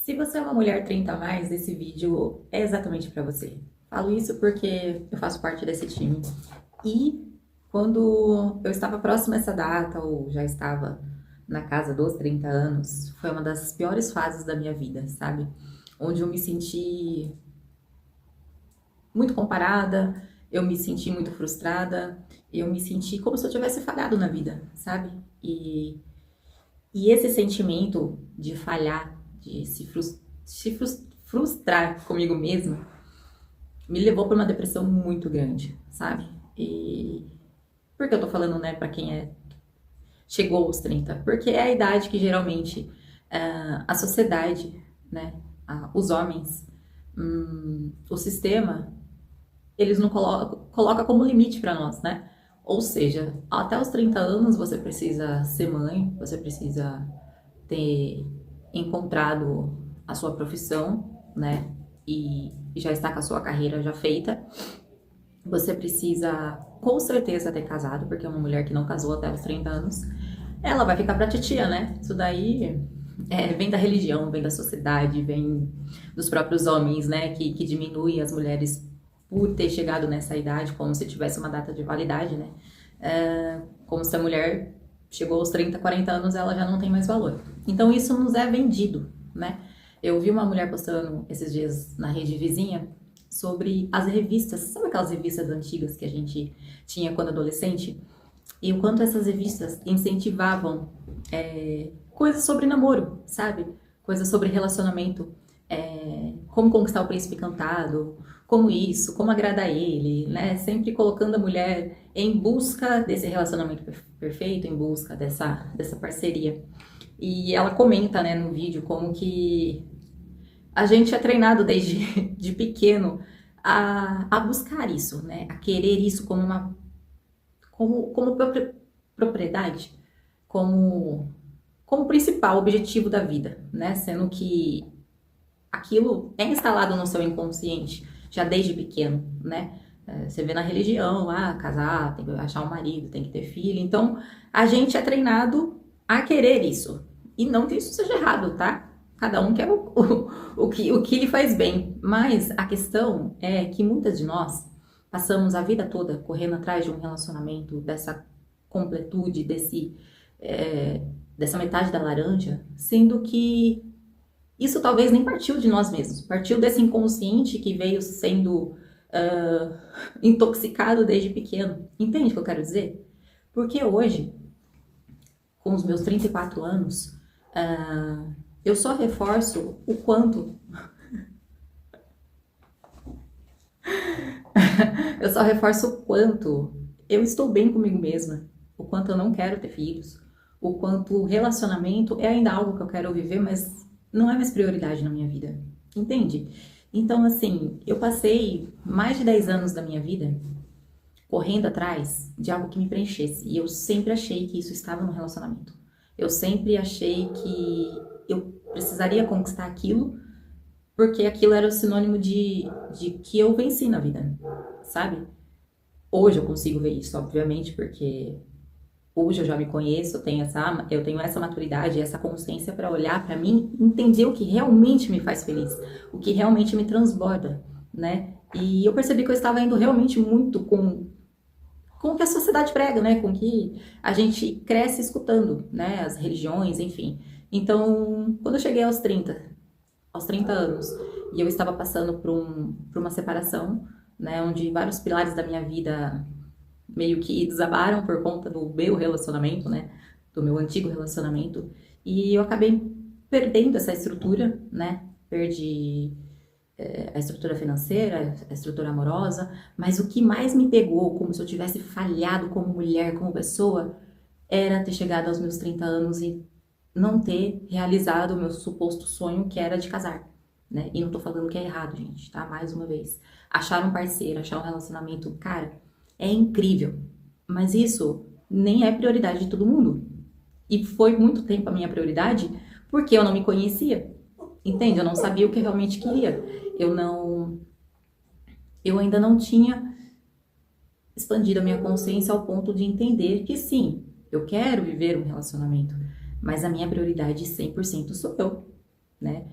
Se você é uma mulher 30 a mais, esse vídeo é exatamente para você. Falo isso porque eu faço parte desse time. E quando eu estava próxima a essa data, ou já estava na casa dos 30 anos, foi uma das piores fases da minha vida, sabe? Onde eu me senti muito comparada, eu me senti muito frustrada, eu me senti como se eu tivesse falhado na vida, sabe? E esse sentimento de falhar, de frustrar comigo mesma, me levou para uma depressão muito grande, sabe? E por que eu tô falando, né, para quem chegou aos 30? Porque é a idade que geralmente a sociedade, né, os homens, o sistema, eles não coloca como limite para nós, né? Ou seja, até os 30 anos você precisa ser mãe, você precisa ter encontrado a sua profissão, né? E já está com a sua carreira já feita. Você precisa, com certeza, ter casado, porque uma mulher que não casou até os 30 anos, ela vai ficar pra titia, né? Isso daí vem da religião, vem da sociedade, vem dos próprios homens, né? Que diminui as mulheres por ter chegado nessa idade, como se tivesse uma data de validade, né? Como se a mulher chegou aos 30, 40 anos, ela já não tem mais valor. Então isso nos é vendido, né? Eu vi uma mulher postando esses dias na rede vizinha sobre as revistas, sabe aquelas revistas antigas que a gente tinha quando adolescente? E o quanto essas revistas incentivavam coisas sobre namoro, sabe? Coisas sobre relacionamento, como conquistar o príncipe encantado, como isso, como agradar ele, né? Sempre colocando a mulher em busca desse relacionamento perfeito, em busca dessa parceria. E ela comenta, né, no vídeo como que a gente é treinado desde de pequeno a buscar isso, né? A querer isso como propriedade, como principal objetivo da vida, né? Sendo que aquilo é instalado no seu inconsciente já desde pequeno, né? Você vê na religião, casar, tem que achar um marido, tem que ter filho. Então, a gente é treinado a querer isso. E não que isso seja errado, tá? Cada um quer o que lhe faz bem. Mas a questão é que muitas de nós passamos a vida toda correndo atrás de um relacionamento, dessa completude, dessa metade da laranja, sendo que isso talvez nem partiu de nós mesmos, partiu desse inconsciente que veio sendo intoxicado desde pequeno. Entende o que eu quero dizer? Porque hoje, com os meus 34 anos, eu só reforço o quanto. Eu só reforço o quanto eu estou bem comigo mesma, o quanto eu não quero ter filhos, o quanto o relacionamento é ainda algo que eu quero viver, mas não é mais prioridade na minha vida, entende? Então, assim, eu passei mais de 10 anos da minha vida correndo atrás de algo que me preenchesse, e eu sempre achei que isso estava no relacionamento. Eu sempre achei que eu precisaria conquistar aquilo, porque aquilo era o sinônimo de que eu venci na vida, sabe? Hoje eu consigo ver isso, obviamente, porque hoje eu já me conheço, eu tenho essa maturidade, essa consciência para olhar para mim, entender o que realmente me faz feliz, o que realmente me transborda, né? E eu percebi que eu estava indo realmente muito com o que a sociedade prega, né? Com o que a gente cresce escutando, né? As religiões, enfim. Então, quando eu cheguei aos 30 anos, e eu estava passando por uma separação, né? Onde vários pilares da minha vida meio que desabaram por conta do meu relacionamento, né? Do meu antigo relacionamento. E eu acabei perdendo essa estrutura, né? Perdi a estrutura financeira, a estrutura amorosa, mas o que mais me pegou, como se eu tivesse falhado como mulher, como pessoa, era ter chegado aos meus 30 anos e não ter realizado o meu suposto sonho, que era de casar, né? E não tô falando que é errado, gente, tá? Mais uma vez. Achar um parceiro, achar um relacionamento, cara, é incrível. Mas isso nem é prioridade de todo mundo. E foi muito tempo a minha prioridade porque eu não me conhecia. Entende? Eu não sabia o que eu realmente queria. Eu ainda não tinha expandido a minha consciência ao ponto de entender que sim, eu quero viver um relacionamento, mas a minha prioridade 100% sou eu, né?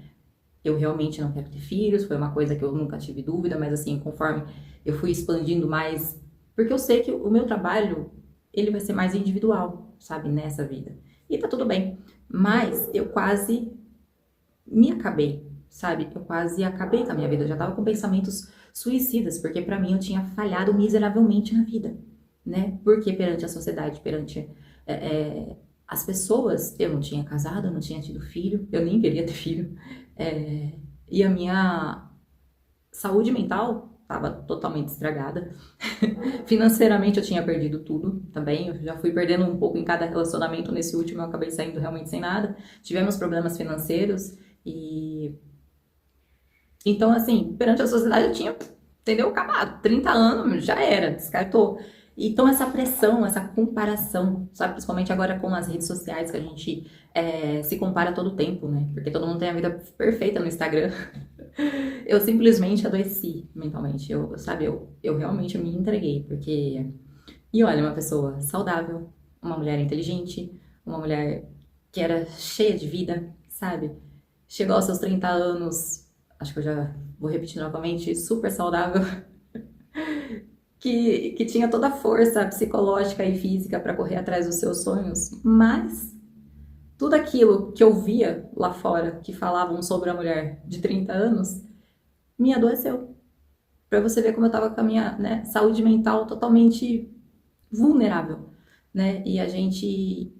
eu realmente não quero ter filhos, foi uma coisa que eu nunca tive dúvida, mas assim, conforme eu fui expandindo mais, porque eu sei que o meu trabalho, ele vai ser mais individual, sabe, nessa vida. E tá tudo bem. Mas eu quase me acabei, sabe? Eu quase acabei com a minha vida. Eu já tava com pensamentos suicidas, porque pra mim eu tinha falhado miseravelmente na vida, né? Porque perante a sociedade, perante é, as pessoas, eu não tinha casado, eu não tinha tido filho, eu nem queria ter filho. É, e a minha saúde mental estava totalmente estragada. Financeiramente eu tinha perdido tudo também. Eu já fui perdendo um pouco em cada relacionamento. Nesse último eu acabei saindo realmente sem nada. Tivemos problemas financeiros e então assim, perante a sociedade eu tinha, entendeu? Acabado. 30 anos já era, descartou. Então essa pressão, essa comparação, sabe? Principalmente agora com as redes sociais que a gente se compara todo o tempo, né? Porque todo mundo tem a vida perfeita no Instagram. Eu simplesmente adoeci mentalmente. Eu realmente me entreguei, porque. E olha, uma pessoa saudável, uma mulher inteligente, uma mulher que era cheia de vida, sabe? Chegou aos seus 30 anos, acho que eu já vou repetir novamente, super saudável, que tinha toda a força psicológica e física para correr atrás dos seus sonhos, mas tudo aquilo que eu via lá fora que falavam sobre a mulher de 30 anos me adoeceu. Para você ver como eu tava com a minha, né, saúde mental totalmente vulnerável, né? E a gente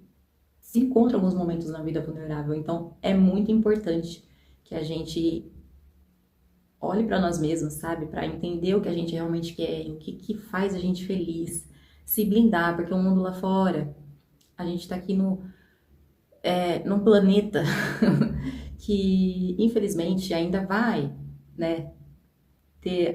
se encontra em alguns momentos na vida vulnerável, então é muito importante que a gente olhe para nós mesmos, sabe? Para entender o que a gente realmente quer, o que faz a gente feliz, se blindar, porque o mundo lá fora, a gente tá aqui num planeta que infelizmente ainda vai, né, ter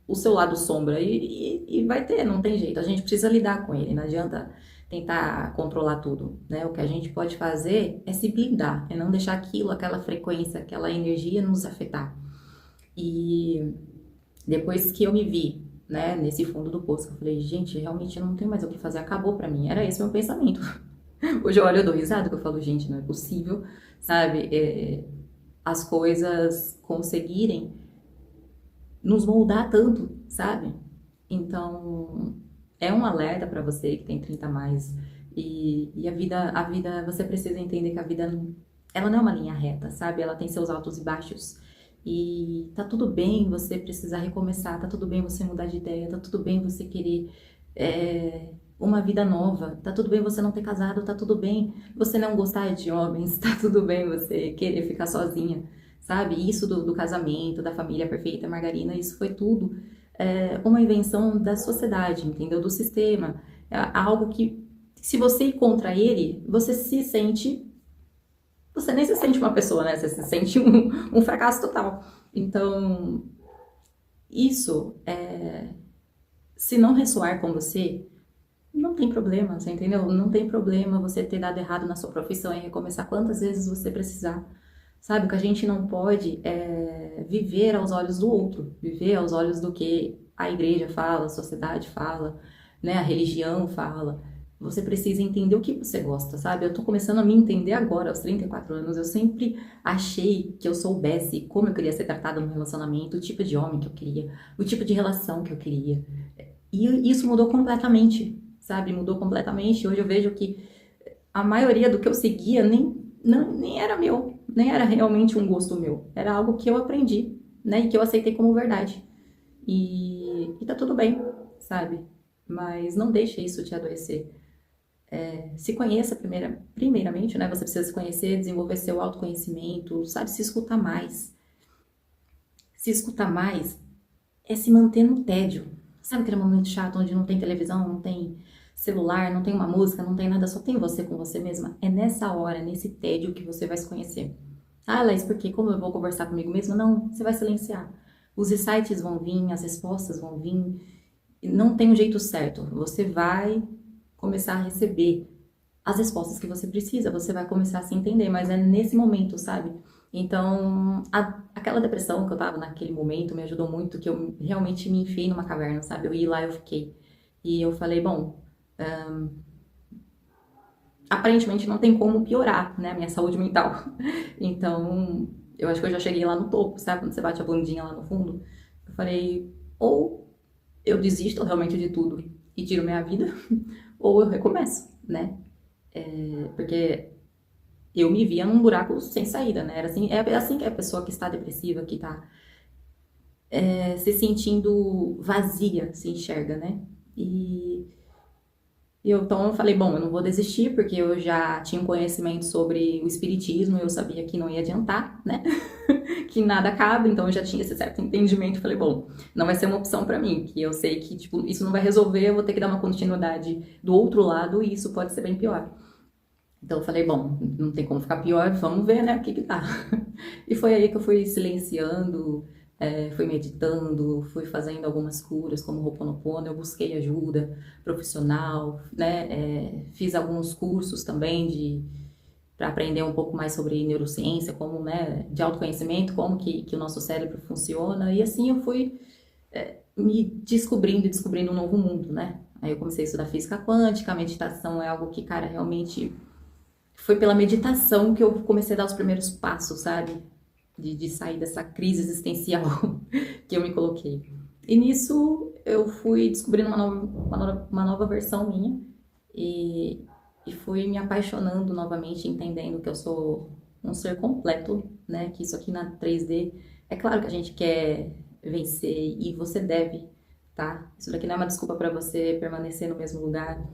o seu lado sombra e vai ter, não tem jeito. A gente precisa lidar com ele, não adianta tentar controlar tudo, né? O que a gente pode fazer é se blindar, é não deixar aquilo, aquela frequência, aquela energia nos afetar. E depois que eu me vi, né, nesse fundo do poço, eu falei, gente, realmente não tem mais o que fazer, acabou pra mim. Era esse o meu pensamento. Hoje eu olho, eu dou risada, que eu falo, gente, não é possível, sabe? As coisas conseguirem nos moldar tanto, sabe? Então, é um alerta para você que tem 30 a mais. E a vida, você precisa entender que a vida, ela não é uma linha reta, sabe? Ela tem seus altos e baixos. E tá tudo bem você precisar recomeçar, tá tudo bem você mudar de ideia, tá tudo bem você querer uma vida nova, tá tudo bem você não ter casado, tá tudo bem você não gostar de homens, tá tudo bem você querer ficar sozinha, sabe? Isso do casamento, da família perfeita, margarina, isso foi tudo uma invenção da sociedade, entendeu? Do sistema. É algo que, se você ir contra ele, você se sente. Você nem se sente uma pessoa, né? Você se sente um fracasso total. Então, isso, se não ressoar com você, não tem problema, você entendeu? Não tem problema você ter dado errado na sua profissão e recomeçar quantas vezes você precisar. Sabe, o que a gente não pode é viver aos olhos do outro, viver aos olhos do que a igreja fala, a sociedade fala, né, a religião fala. Você precisa entender o que você gosta, sabe? Eu tô começando a me entender agora, aos 34 anos. Eu sempre achei que eu soubesse como eu queria ser tratada no relacionamento, o tipo de homem que eu queria, o tipo de relação que eu queria. E isso mudou completamente, sabe? Mudou completamente. Hoje eu vejo que a maioria do que eu seguia nem era meu, nem era realmente um gosto meu. Era algo que eu aprendi, né? E que eu aceitei como verdade. E tá tudo bem, sabe? Mas não deixe isso te adoecer. Se conheça primeiramente, né? Você precisa se conhecer, desenvolver seu autoconhecimento, sabe? Se escutar mais. Se escutar mais é se manter no tédio. Sabe aquele momento chato onde não tem televisão, não tem celular, não tem uma música, não tem nada, só tem você com você mesma? É nessa hora, nesse tédio que você vai se conhecer. Ah, Laís, por quê? Como eu vou conversar comigo mesma? Não, você vai silenciar. Os insights vão vir, as respostas vão vir. Não tem um jeito certo. Você vai começar a receber as respostas que você precisa, você vai começar a se entender, mas é nesse momento, sabe? Então, aquela depressão que eu tava naquele momento me ajudou muito, que eu realmente me enfiei numa caverna, sabe? Eu ia lá, eu fiquei. E eu falei, bom, aparentemente não tem como piorar, né, a minha saúde mental. Então, Eu acho que eu já cheguei lá no topo, sabe? Quando você bate a bundinha lá no fundo. Eu falei, ou eu desisto realmente de tudo e tiro minha vida, ou eu recomeço, né? Porque eu me via num buraco sem saída, né? Era assim, é assim que a pessoa que está depressiva, que está se sentindo vazia, se enxerga, né? E então eu falei, bom, eu não vou desistir, porque eu já tinha um conhecimento sobre o espiritismo, eu sabia que não ia adiantar, né? Que nada acaba, então eu já tinha esse certo entendimento. Falei, bom, não vai ser uma opção pra mim, que eu sei que, tipo, isso não vai resolver, eu vou ter que dar uma continuidade do outro lado e isso pode ser bem pior. Então eu falei, bom, não tem como ficar pior, vamos ver, né, o que que dá. E foi aí que eu fui silenciando, fui meditando, fui fazendo algumas curas, como o Ho'oponopono, eu busquei ajuda profissional, né, fiz alguns cursos também para aprender um pouco mais sobre neurociência, como, né, de autoconhecimento, como que o nosso cérebro funciona, e assim eu fui me descobrindo e descobrindo um novo mundo, né. Aí eu comecei a estudar física quântica, a meditação é algo que, cara, realmente foi pela meditação que eu comecei a dar os primeiros passos, sabe? De sair dessa crise existencial que eu me coloquei. E nisso eu fui descobrindo uma nova versão minha e, e fui me apaixonando novamente, entendendo que eu sou um ser completo, né? Que isso aqui na 3D, é claro que a gente quer vencer e você deve, tá? Isso daqui não é uma desculpa para você permanecer no mesmo lugar,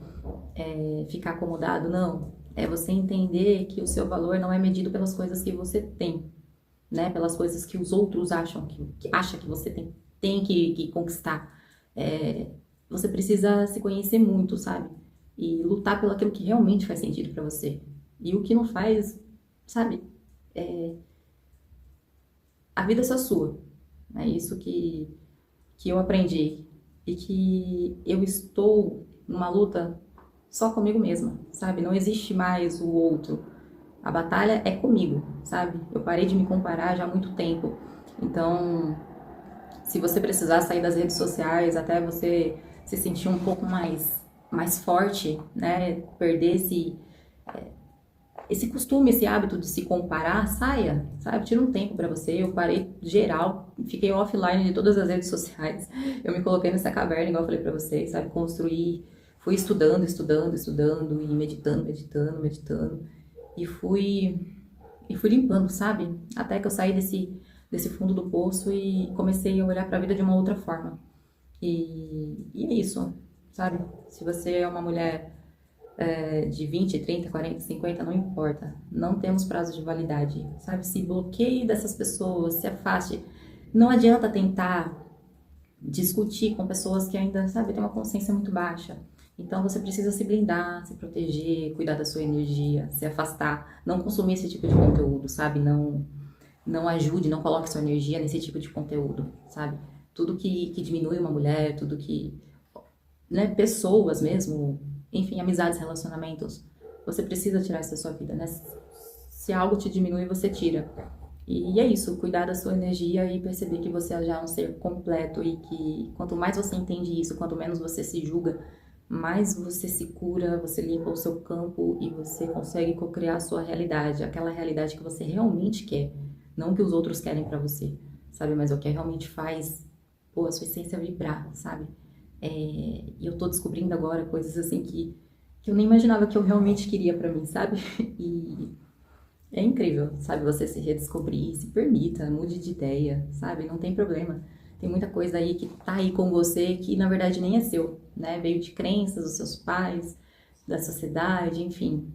ficar acomodado, não. É você entender que o seu valor não é medido pelas coisas que você tem, né? Pelas coisas que os outros acham que acha que você tem que conquistar. Você precisa se conhecer muito, sabe? E lutar pelo aquilo que realmente faz sentido pra você. E o que não faz, sabe? A vida é só sua. É isso que eu aprendi. E que eu estou numa luta só comigo mesma, sabe? Não existe mais o outro. A batalha é comigo, sabe? Eu parei de me comparar já há muito tempo. Então, se você precisar sair das redes sociais, até você se sentir um pouco mais forte, né? Perder esse costume, esse hábito de se comparar, saia, sabe? Tira um tempo pra você. Eu parei geral, fiquei offline de todas as redes sociais. Eu me coloquei nessa caverna, igual eu falei pra vocês, sabe? Construir, fui estudando e meditando. E fui limpando, sabe? Até que eu saí desse fundo do poço e comecei a olhar pra vida de uma outra forma. E é isso, sabe? Se você é uma mulher de 20, 30, 40, 50, não importa. Não temos prazo de validade, sabe? Se bloqueie dessas pessoas, se afaste. Não adianta tentar discutir com pessoas que ainda, sabe, têm uma consciência muito baixa. Então você precisa se blindar, se proteger, cuidar da sua energia, se afastar, não consumir esse tipo de conteúdo, sabe? Não ajude, não coloque sua energia nesse tipo de conteúdo, sabe? Tudo que diminui uma mulher, tudo que, né, pessoas mesmo, enfim, amizades, relacionamentos, você precisa tirar isso da sua vida, né? Se algo te diminui, você tira. E é isso, cuidar da sua energia e perceber que você já é um ser completo e que quanto mais você entende isso, quanto menos você se julga, mais você se cura, você limpa o seu campo e você consegue co-criar a sua realidade, aquela realidade que você realmente quer, não que os outros querem pra você, sabe? Mas é o que realmente faz, pô, a sua essência vibrar, sabe? E eu tô descobrindo agora coisas assim que eu nem imaginava que eu realmente queria pra mim, sabe? E é incrível, sabe? Você se redescobrir, se permita, mude de ideia, sabe? Não tem problema. Tem muita coisa aí que tá aí com você que na verdade nem é seu, né? Veio de crenças dos seus pais, da sociedade, enfim.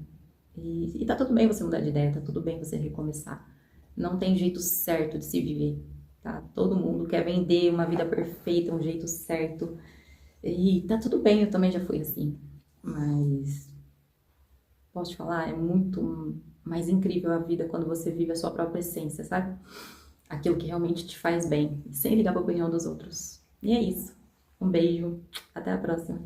E tá tudo bem você mudar de ideia, tá tudo bem você recomeçar. Não tem jeito certo de se viver, tá? Todo mundo quer vender uma vida perfeita, um jeito certo. E tá tudo bem, eu também já fui assim. Mas posso te falar, é muito mais incrível a vida quando você vive a sua própria essência, sabe? Aquilo que realmente te faz bem, sem ligar pra opinião dos outros. E é isso. Um beijo, até a próxima.